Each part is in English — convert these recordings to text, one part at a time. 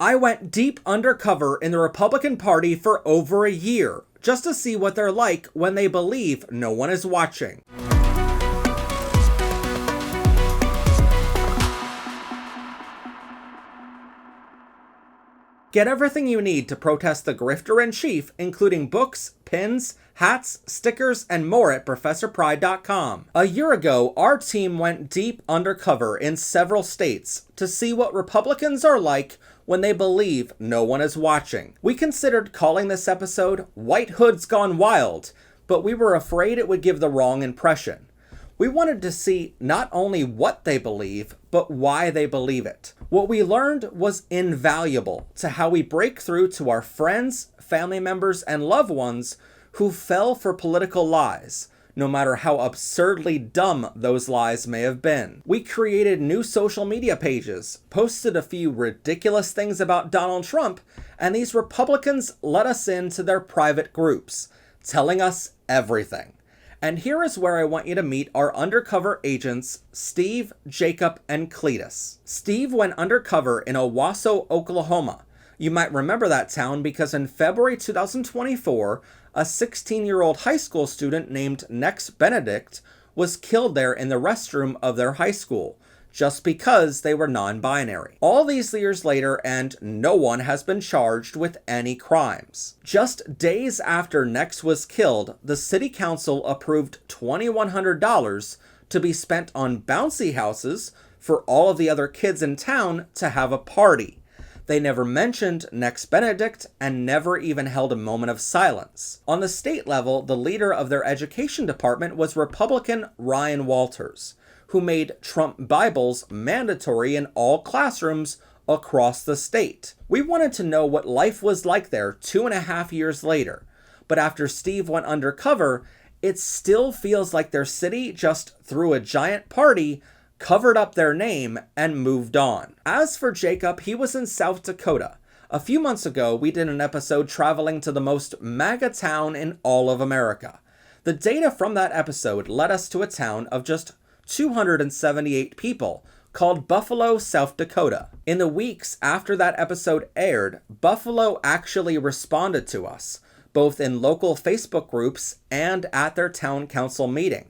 I went deep undercover in the Republican Party for over a year, just to see what they're like when they believe no one is watching. Get everything you need to protest the grifter-in-chief, including books, pins, hats, stickers, and more at ProfessorPride.com. A year ago, our team went deep undercover in several states to see what Republicans are like when they believe no one is watching. We considered calling this episode White Hoods Gone Wild, but we were afraid it would give the wrong impression. We wanted to see not only what they believe, but why they believe it. What we learned was invaluable to how we break through to our friends, family members, and loved ones who fell for political lies, no matter how absurdly dumb those lies may have been. We created new social media pages, posted a few ridiculous things about Donald Trump, and these Republicans let us into their private groups, telling us everything. And here is where I want you to meet our undercover agents, Steve, Jacob, and Cletus. Steve went undercover in Owasso, Oklahoma. You might remember that town because in February 2024, a 16-year-old high school student named Nex Benedict was killed there in the restroom of their high school, just because they were non-binary. All these years later, and no one has been charged with any crimes. Just days after Nex was killed, the city council approved $2,100 to be spent on bouncy houses for all of the other kids in town to have a party. They never mentioned Nex Benedict and never even held a moment of silence. On the state level, the leader of their education department was Republican Ryan Walters, who made Trump Bibles mandatory in all classrooms across the state. We wanted to know what life was like there 2.5 years later, but after Steve went undercover, it still feels like their city just threw a giant party, covered up their name, and moved on. As for Jacob, he was in South Dakota. A few months ago, we did an episode traveling to the most MAGA town in all of America. The data from that episode led us to a town of just 278 people, called Buffalo, South Dakota. In the weeks after that episode aired, Buffalo actually responded to us, both in local Facebook groups and at their town council meeting.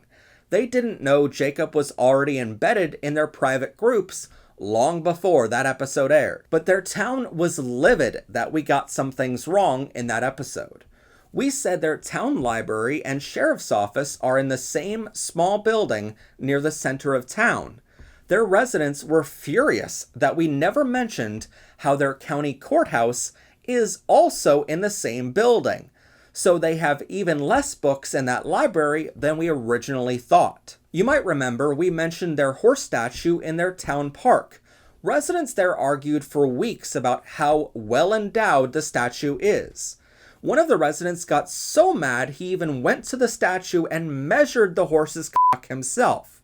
They didn't know Jacob was already embedded in their private groups long before that episode aired, but their town was livid that we got some things wrong in that episode. We said their town library and sheriff's office are in the same small building near the center of town. Their residents were furious that we never mentioned how their county courthouse is also in the same building, so they have even less books in that library than we originally thought. You might remember we mentioned their horse statue in their town park. Residents there argued for weeks about how well endowed the statue is. One of the residents got so mad he even went to the statue and measured the horse's cock himself.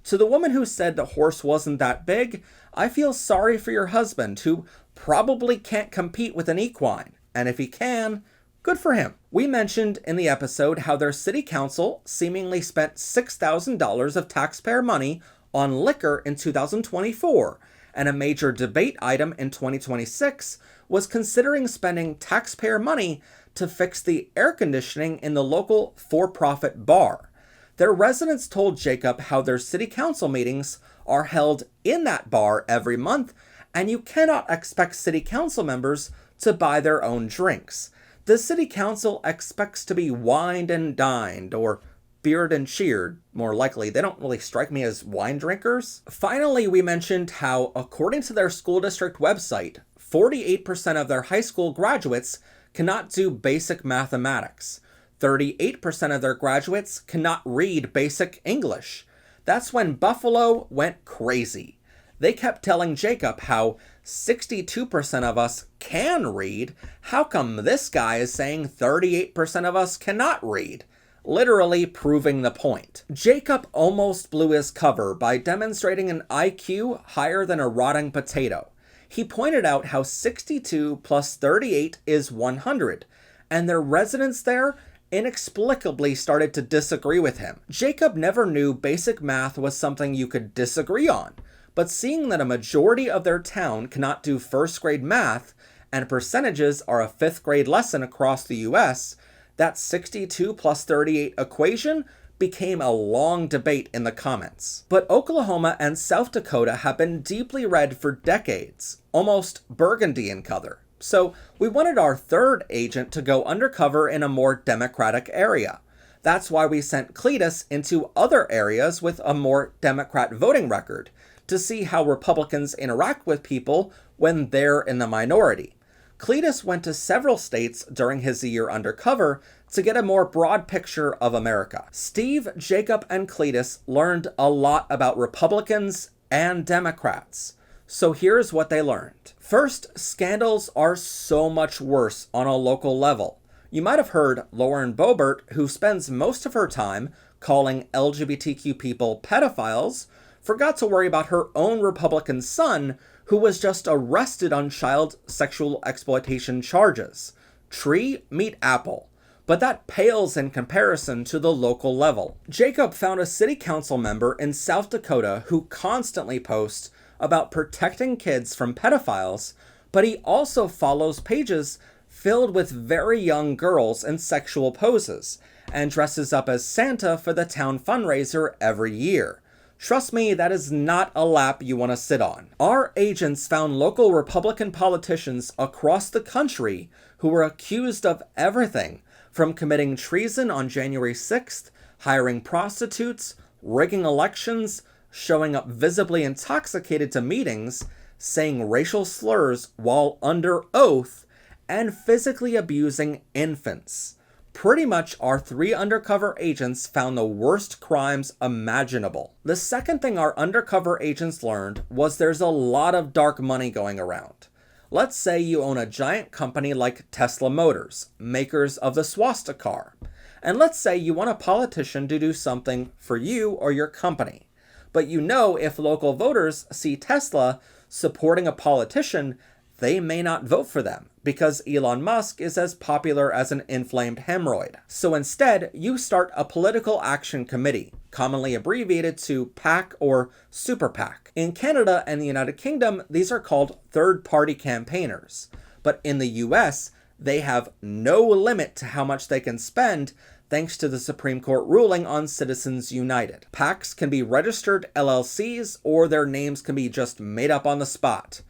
To the woman who said the horse wasn't that big, I feel sorry for your husband, who probably can't compete with an equine. And if he can, good for him. We mentioned in the episode how their city council seemingly spent $6,000 of taxpayer money on liquor in 2024, and a major debate item in 2026 was considering spending taxpayer money to fix the air conditioning in the local for-profit bar. Their residents told Jacob how their city council meetings are held in that bar every month, and you cannot expect city council members to buy their own drinks. The city council expects to be wined and dined, or beered and cheered, more likely. They don't really strike me as wine drinkers. Finally, we mentioned how, according to their school district website, 48% of their high school graduates cannot do basic mathematics. 38% of their graduates cannot read basic English. That's when Buffalo went crazy. They kept telling Jacob how 62% of us can read. How come this guy is saying 38% of us cannot read? Literally proving the point. Jacob almost blew his cover by demonstrating an IQ higher than a rotting potato. He pointed out how 62 plus 38 is 100, and their residents there inexplicably started to disagree with him. Jacob never knew basic math was something you could disagree on, but seeing that a majority of their town cannot do first grade math and percentages are a fifth grade lesson across the US, that 62 plus 38 equation became a long debate in the comments. But Oklahoma and South Dakota have been deeply red for decades, almost burgundy in color. So we wanted our third agent to go undercover in a more Democratic area. That's why we sent Cletus into other areas with a more Democrat voting record to see how Republicans interact with people when they're in the minority. Cletus went to several states during his year undercover to get a more broad picture of America. Steve, Jacob, and Cletus learned a lot about Republicans and Democrats. So here's what they learned. First, scandals are so much worse on a local level. You might have heard Lauren Boebert, who spends most of her time calling LGBTQ people pedophiles, forgot to worry about her own Republican son, who was just arrested on child sexual exploitation charges. Tree, meet apple. But that pales in comparison to the local level. Jacob found a city council member in South Dakota who constantly posts about protecting kids from pedophiles, but he also follows pages filled with very young girls in sexual poses and dresses up as Santa for the town fundraiser every year. Trust me, that is not a lap you want to sit on. Our agents found local Republican politicians across the country who were accused of everything from committing treason on January 6th, hiring prostitutes, rigging elections, showing up visibly intoxicated to meetings, saying racial slurs while under oath, and physically abusing infants. Pretty much our three undercover agents found the worst crimes imaginable. The second thing our undercover agents learned was there's a lot of dark money going around. Let's say you own a giant company like Tesla Motors, makers of the swastika car. And let's say you want a politician to do something for you or your company. But you know if local voters see Tesla supporting a politician, they may not vote for them because Elon Musk is as popular as an inflamed hemorrhoid. So instead, you start a political action committee, commonly abbreviated to PAC or Super PAC. In Canada and the United Kingdom, these are called third-party campaigners. But in the US, they have no limit to how much they can spend thanks to the Supreme Court ruling on Citizens United. PACs can be registered LLCs or their names can be just made up on the spot.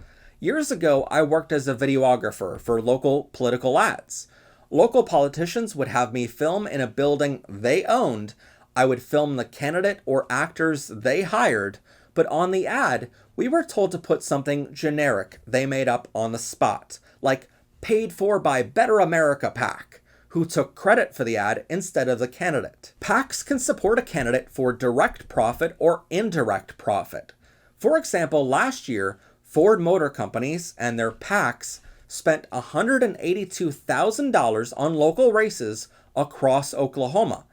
Years ago, I worked as a videographer for local political ads. Local politicians would have me film in a building they owned. I would film the candidate or actors they hired, but on the ad, we were told to put something generic they made up on the spot, like paid for by Better America PAC, who took credit for the ad instead of the candidate. PACs can support a candidate for direct profit or indirect profit. For example, last year, Ford Motor Companies and their PACs spent $182,000 on local races across Oklahoma.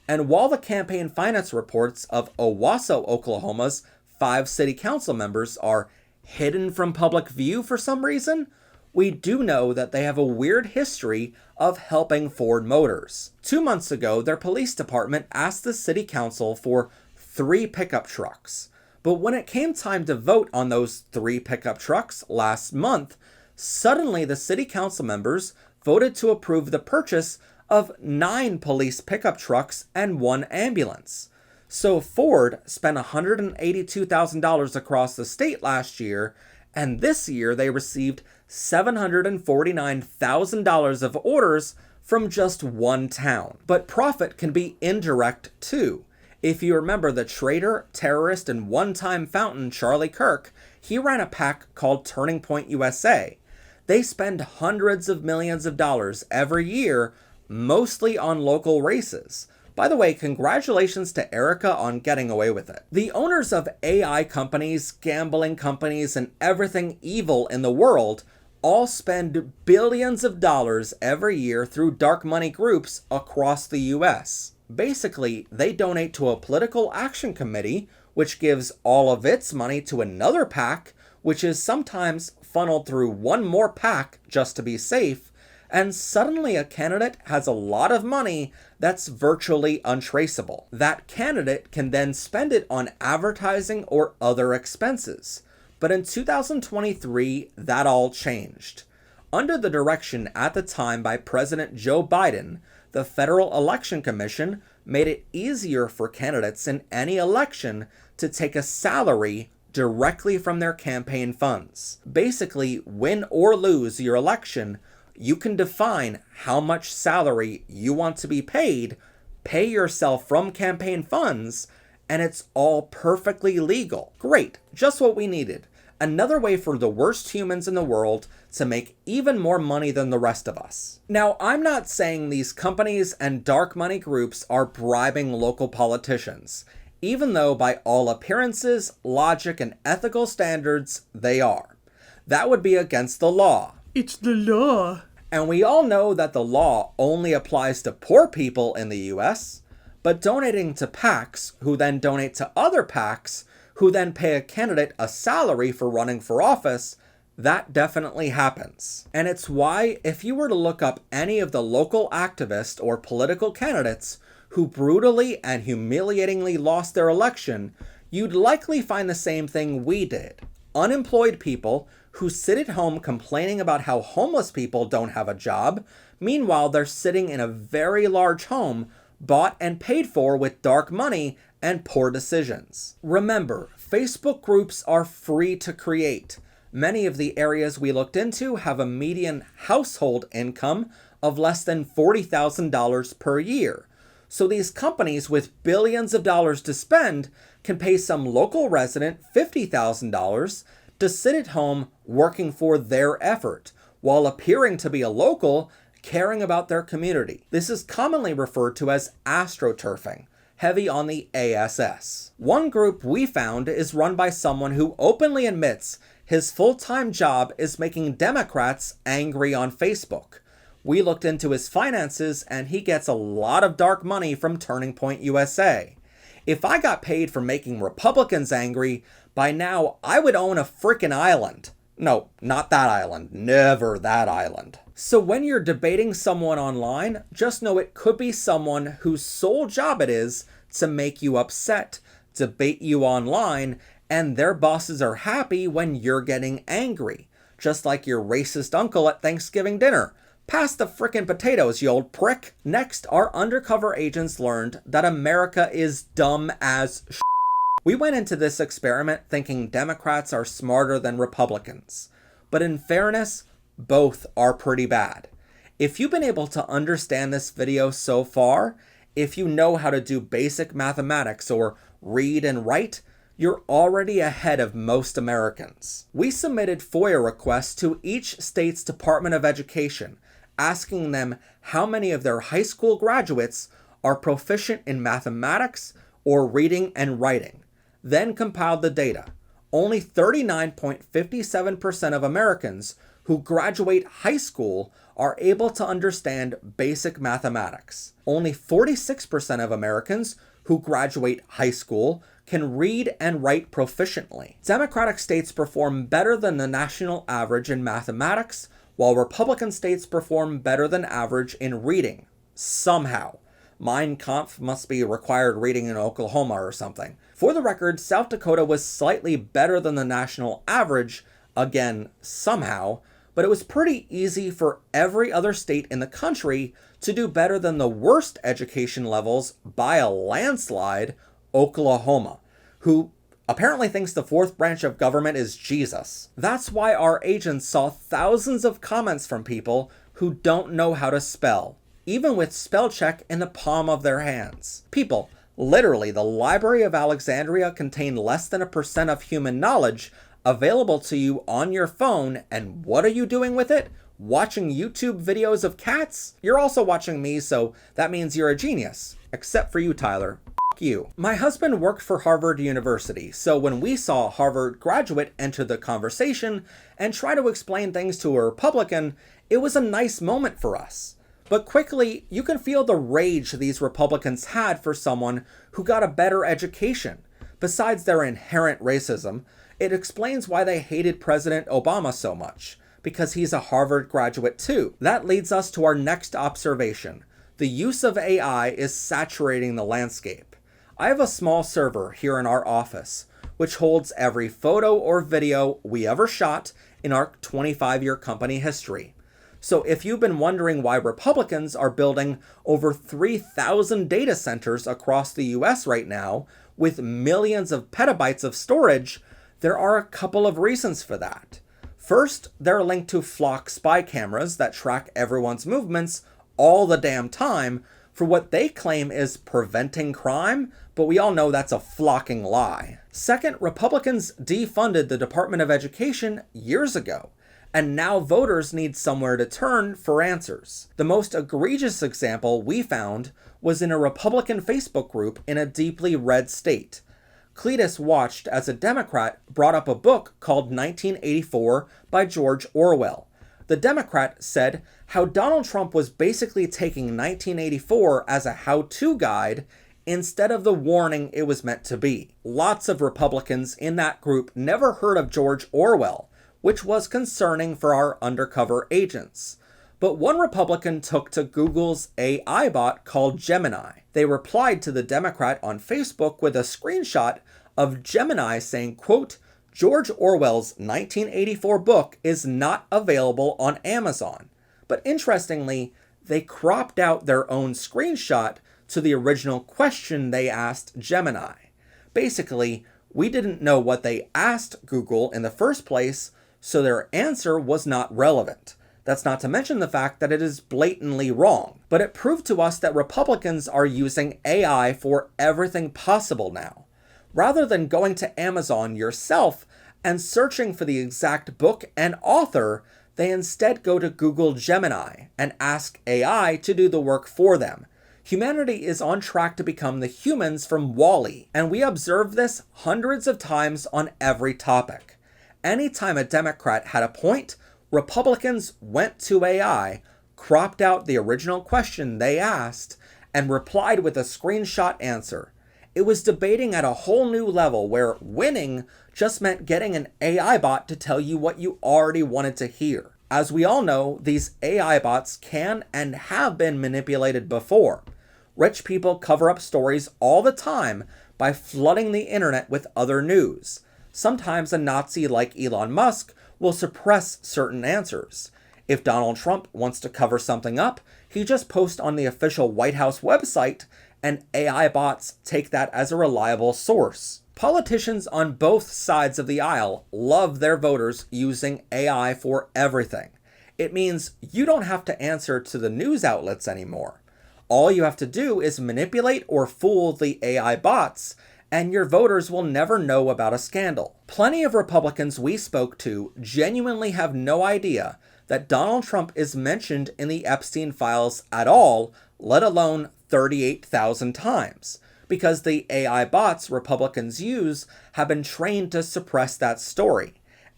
And while the campaign finance reports of Owasso, Oklahoma's 5 city council members are hidden from public view for some reason, we do know that they have a weird history of helping Ford Motors. 2 months ago, their police department asked the city council for 3 pickup trucks. But when it came time to vote on those 3 pickup trucks last month, suddenly the city council members voted to approve the purchase of 9 police pickup trucks and 1 ambulance. So Ford spent $182,000 across the state last year, and this year they received $749,000 of orders from just 1 town. But profit can be indirect too. If you remember the traitor, terrorist, and one-time fountain Charlie Kirk, he ran a PAC called Turning Point USA. They spend hundreds of millions of dollars every year, mostly on local races. By the way, congratulations to Erica on getting away with it. The owners of AI companies, gambling companies, and everything evil in the world all spend billions of dollars every year through dark money groups across the US. Basically, they donate to a political action committee, which gives all of its money to another PAC, which is sometimes funneled through one more PAC just to be safe, And suddenly a candidate has a lot of money that's virtually untraceable. That candidate can then spend it on advertising or other expenses. But in 2023, that all changed. Under the direction at the time by President Joe Biden, the Federal Election Commission made it easier for candidates in any election to take a salary directly from their campaign funds. Basically, win or lose your election, you can define how much salary you want to be paid, pay yourself from campaign funds, and it's all perfectly legal. Great, just what we needed. Another way for the worst humans in the world to make even more money than the rest of us. Now, I'm not saying these companies and dark money groups are bribing local politicians, even though by all appearances, logic, and ethical standards, they are. That would be against the law. It's the law. And we all know that the law only applies to poor people in the US, but donating to PACs, who then donate to other PACs, who then pay a candidate a salary for running for office, that definitely happens. And it's why, if you were to look up any of the local activist or political candidates who brutally and humiliatingly lost their election, you'd likely find the same thing we did. Unemployed people who sit at home complaining about how homeless people don't have a job, meanwhile they're sitting in a very large home bought and paid for with dark money and poor decisions. Remember, Facebook groups are free to create. Many of the areas we looked into have a median household income of less than $40,000 per year. So these companies with billions of dollars to spend can pay some local resident $50,000 to sit at home working for their effort, while appearing to be a local, caring about their community. This is commonly referred to as astroturfing, heavy on the ASS. One group we found is run by someone who openly admits his full-time job is making Democrats angry on Facebook. We looked into his finances and he gets a lot of dark money from Turning Point USA. If I got paid for making Republicans angry, by now I would own a frickin' island. No, not that island. Never that island. So when you're debating someone online, just know it could be someone whose sole job it is to make you upset, debate you online, and their bosses are happy when you're getting angry. Just like your racist uncle at Thanksgiving dinner. Pass the frickin' potatoes, you old prick. Next, our undercover agents learned that America is dumb as shit. We went into this experiment thinking Democrats are smarter than Republicans. But in fairness, both are pretty bad. If you've been able to understand this video so far, if you know how to do basic mathematics or read and write, you're already ahead of most Americans. We submitted FOIA requests to each state's Department of Education, asking them how many of their high school graduates are proficient in mathematics or reading and writing, then compiled the data. Only 39.57% of Americans who graduate high school are able to understand basic mathematics. Only 46% of Americans who graduate high school can read and write proficiently. Democratic states perform better than the national average in mathematics, while Republican states perform better than average in reading. Somehow. Mein Kampf must be required reading in Oklahoma or something. For the record, South Dakota was slightly better than the national average, again, somehow, but it was pretty easy for every other state in the country to do better than the worst education levels by a landslide, Oklahoma, who apparently thinks the fourth branch of government is Jesus. That's why our agents saw thousands of comments from people who don't know how to spell, even with spell check in the palm of their hands. People, literally, the Library of Alexandria contained less than 1% of human knowledge available to you on your phone, and what are you doing with it? Watching YouTube videos of cats? You're also watching me, so that means you're a genius. Except for you, Tyler. F*** you. My husband worked for Harvard University, so when we saw a Harvard graduate enter the conversation and try to explain things to a Republican, it was a nice moment for us. But quickly, you can feel the rage these Republicans had for someone who got a better education. Besides their inherent racism, it explains why they hated President Obama so much. because he's a Harvard graduate too. That leads us to our next observation. The use of AI is saturating the landscape. I have a small server here in our office, which holds every photo or video we ever shot in our 25-year company history. So if you've been wondering why Republicans are building over 3,000 data centers across the US right now with millions of petabytes of storage, there are a couple of reasons for that. First, they're linked to flock spy cameras that track everyone's movements all the damn time for what they claim is preventing crime, but we all know that's a flocking lie. Second, Republicans defunded the Department of Education years ago, and now voters need somewhere to turn for answers. The most egregious example we found was in a Republican Facebook group in a deeply red state. Cletus watched as a Democrat brought up a book called 1984 by George Orwell. The Democrat said how Donald Trump was basically taking 1984 as a how-to guide instead of the warning it was meant to be. Lots of Republicans in that group never heard of George Orwell, which was concerning for our undercover agents. But one Republican took to Google's AI bot called Gemini. They replied to the Democrat on Facebook with a screenshot of Gemini saying, quote, "George Orwell's 1984 book is not available on Amazon." But interestingly, they cropped out their own screenshot to the original question they asked Gemini. Basically, we didn't know what they asked Google in the first place, so their answer was not relevant. That's not to mention the fact that it is blatantly wrong. But it proved to us that Republicans are using AI for everything possible now. Rather than going to Amazon yourself and searching for the exact book and author, they instead go to Google Gemini and ask AI to do the work for them. Humanity is on track to become the humans from WALL-E, and we observe this hundreds of times on every topic. Anytime a Democrat had a point, Republicans went to AI, cropped out the original question they asked, and replied with a screenshot answer. It was debating at a whole new level where winning just meant getting an AI bot to tell you what you already wanted to hear. As we all know, these AI bots can and have been manipulated before. Rich people cover up stories all the time by flooding the internet with other news. Sometimes a Nazi like Elon Musk will suppress certain answers. If Donald Trump wants to cover something up, he just posts on the official White House website, and AI bots take that as a reliable source. Politicians on both sides of the aisle love their voters using AI for everything. It means you don't have to answer to the news outlets anymore. All you have to do is manipulate or fool the AI bots, and your voters will never know about a scandal. Plenty of Republicans we spoke to genuinely have no idea that Donald Trump is mentioned in the Epstein files at all, let alone 38,000 times, because the AI bots Republicans use have been trained to suppress that story.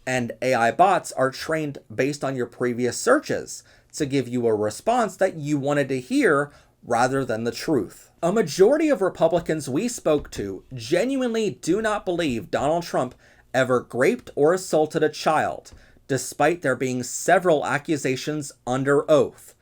And AI bots are trained based on your previous searches to give you a response that you wanted to hear rather than the truth. A majority of Republicans we spoke to genuinely do not believe Donald Trump ever raped or assaulted a child, despite there being several accusations under oath.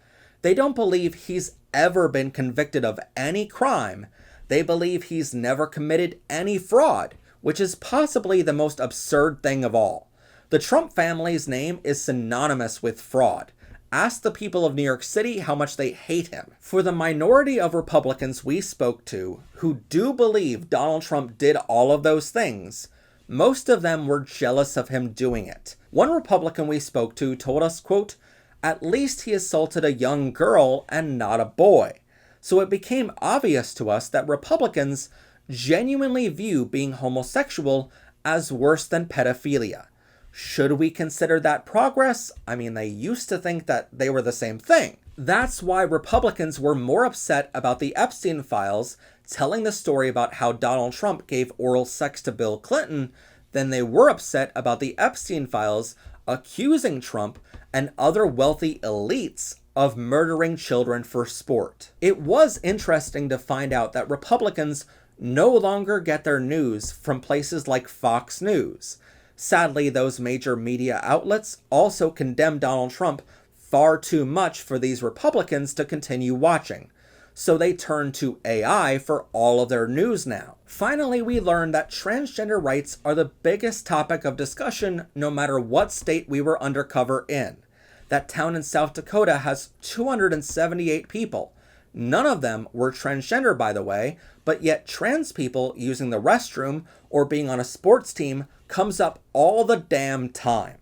They don't believe he's ever been convicted of any crime. They believe he's never committed any fraud, which is possibly the most absurd thing of all. The Trump family's name is synonymous with fraud. Ask the people of New York City how much they hate him. For the minority of Republicans we spoke to who do believe Donald Trump did all of those things, most of them were jealous of him doing it. One Republican we spoke to told us, quote, "At least he assaulted a young girl and not a boy." So it became obvious to us that Republicans genuinely view being homosexual as worse than pedophilia. Should we consider that progress? I mean, they used to think that they were the same thing. That's why Republicans were more upset about the Epstein files telling the story about how Donald Trump gave oral sex to Bill Clinton than they were upset about the Epstein files accusing Trump and other wealthy elites of murdering children for sport. It was interesting to find out that Republicans no longer get their news from places like Fox News. Sadly, those major media outlets also condemn Donald Trump far too much for these Republicans to continue watching, so they turn to AI for all of their news now. Finally, we learned that transgender rights are the biggest topic of discussion no matter what state we were undercover in. That town in South Dakota has 278 people. None of them were transgender, by the way, but yet trans people using the restroom or being on a sports team comes up all the damn time.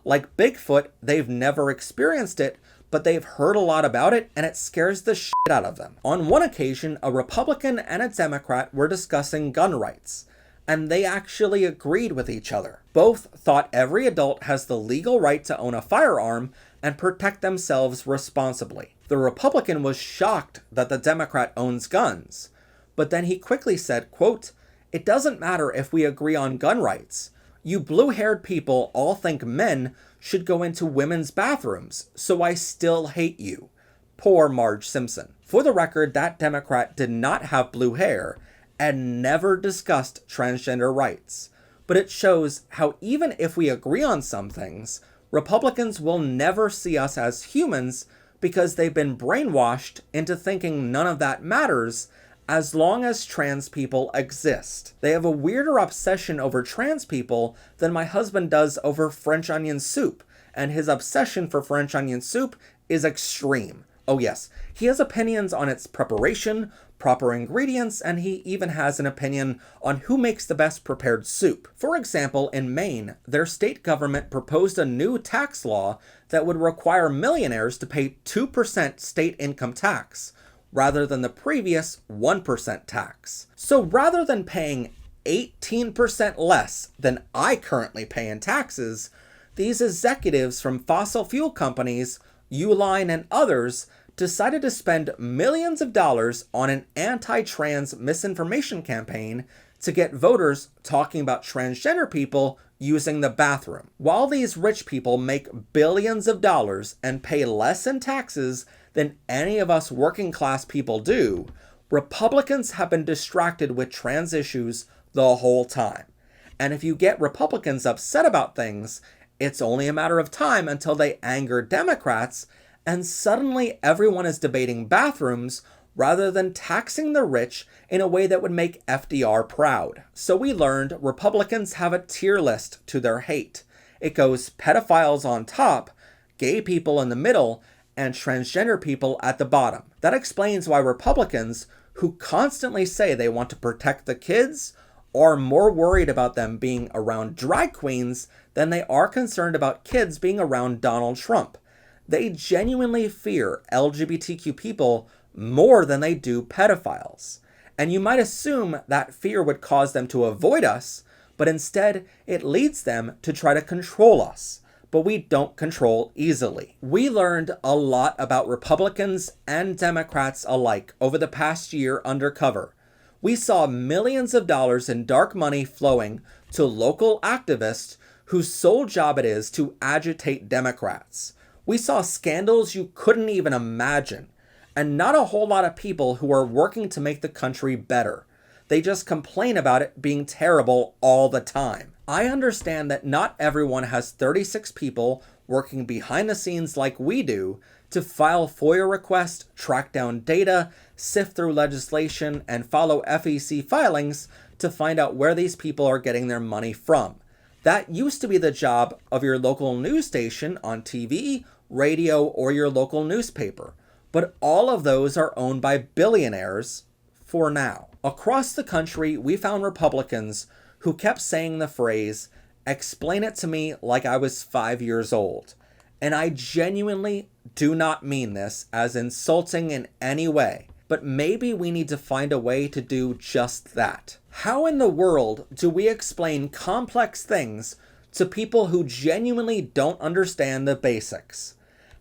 Like Bigfoot, they've never experienced it, but they've heard a lot about it and it scares the shit out of them. On one occasion, a Republican and a Democrat were discussing gun rights, and they actually agreed with each other. Both thought every adult has the legal right to own a firearm and protect themselves responsibly. The Republican was shocked that the Democrat owns guns, but then he quickly said, quote, "It doesn't matter if we agree on gun rights. You blue-haired people all think men should go into women's bathrooms, so I still hate you." Poor Marge Simpson. For the record, that Democrat did not have blue hair and never discussed transgender rights. But it shows how even if we agree on some things, Republicans will never see us as humans because they've been brainwashed into thinking none of that matters as long as trans people exist. They have a weirder obsession over trans people than my husband does over French onion soup, and his obsession for French onion soup is extreme. Oh yes, he has opinions on its preparation, proper ingredients, and he even has an opinion on who makes the best prepared soup. For example, in Maine, their state government proposed a new tax law that would require millionaires to pay 2% state income tax, rather than the previous 1% tax. So rather than paying 18% less than I currently pay in taxes, these executives from fossil fuel companies, Uline and others, decided to spend millions of dollars on an anti-trans misinformation campaign to get voters talking about transgender people using the bathroom. While these rich people make billions of dollars and pay less in taxes than any of us working class people do, Republicans have been distracted with trans issues the whole time. And if you get Republicans upset about things, it's only a matter of time until they anger Democrats, and suddenly everyone is debating bathrooms rather than taxing the rich in a way that would make FDR proud. So we learned Republicans have a tier list to their hate. It goes pedophiles on top, gay people in the middle, and transgender people at the bottom. That explains why Republicans, who constantly say they want to protect the kids, are more worried about them being around drag queens than they are concerned about kids being around Donald Trump. They genuinely fear LGBTQ people more than they do pedophiles. And you might assume that fear would cause them to avoid us, but instead it leads them to try to control us. But we don't control easily. We learned a lot about Republicans and Democrats alike over the past year undercover. We saw millions of dollars in dark money flowing to local activists whose sole job it is to agitate Democrats. We saw scandals you couldn't even imagine, and not a whole lot of people who are working to make the country better. They just complain about it being terrible all the time. I understand that not everyone has 36 people working behind the scenes like we do to file FOIA requests, track down data, sift through legislation, and follow FEC filings to find out where these people are getting their money from. That used to be the job of your local news station on TV, radio, or your local newspaper. But all of those are owned by billionaires for now. Across the country, we found Republicans who kept saying the phrase, "Explain it to me like I was 5 years old." And I genuinely do not mean this as insulting in any way, but maybe we need to find a way to do just that. How in the world do we explain complex things to people who genuinely don't understand the basics?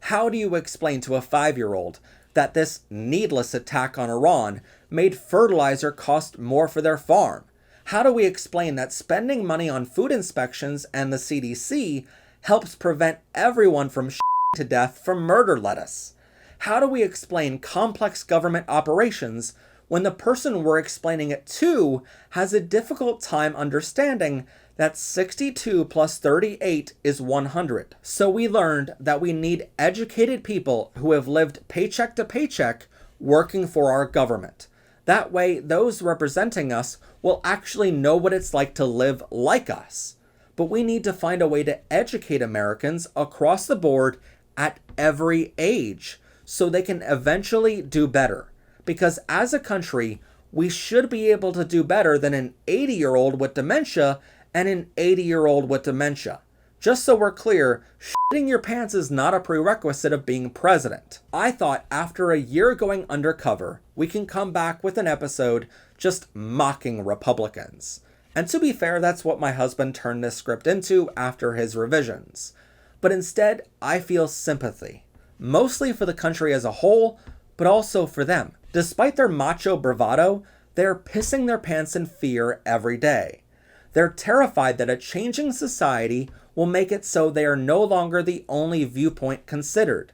How do you explain to a 5-year-old that this needless attack on Iran made fertilizer cost more for their farm? How do we explain that spending money on food inspections and the CDC helps prevent everyone from to death from murder lettuce? How do we explain complex government operations when the person we're explaining it to has a difficult time understanding that 62 plus 38 is 100. So we learned that we need educated people who have lived paycheck to paycheck working for our government. That way, those representing us will actually know what it's like to live like us. But we need to find a way to educate Americans across the board at every age so they can eventually do better. Because as a country, we should be able to do better than an 80-year-old with dementia and an 80-year-old with dementia. Just so we're clear, shitting your pants is not a prerequisite of being president. I thought after a year going undercover, we can come back with an episode just mocking Republicans. And to be fair, that's what my husband turned this script into after his revisions. But instead, I feel sympathy. Mostly for the country as a whole, but also for them. Despite their macho bravado, they're pissing their pants in fear every day. They're terrified that a changing society will make it so they are no longer the only viewpoint considered.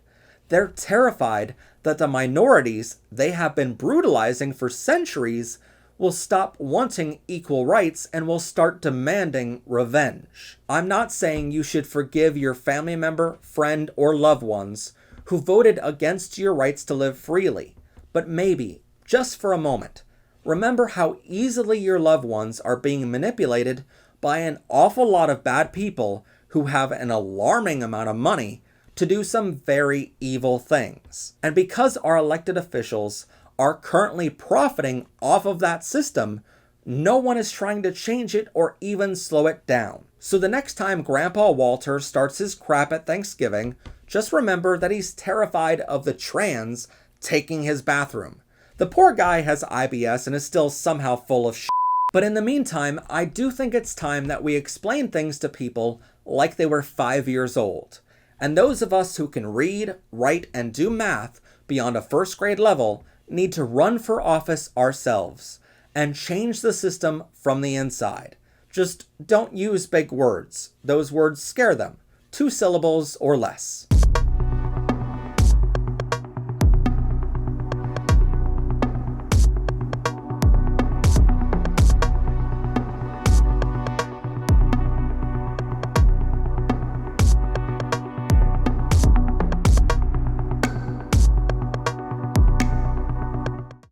They're terrified that the minorities they have been brutalizing for centuries will stop wanting equal rights and will start demanding revenge. I'm not saying you should forgive your family member, friend, or loved ones who voted against your rights to live freely, but maybe, just for a moment, remember how easily your loved ones are being manipulated by an awful lot of bad people who have an alarming amount of money to do some very evil things. And because our elected officials are currently profiting off of that system, no one is trying to change it or even slow it down. So the next time Grandpa Walter starts his crap at Thanksgiving, just remember that he's terrified of the trans taking his bathroom. The poor guy has IBS and is still somehow full of shit. But in the meantime, I do think it's time that we explain things to people like they were 5 years old. And those of us who can read, write, and do math beyond a first grade level need to run for office ourselves and change the system from the inside. Just don't use big words. Those words scare them. 2 syllables or less.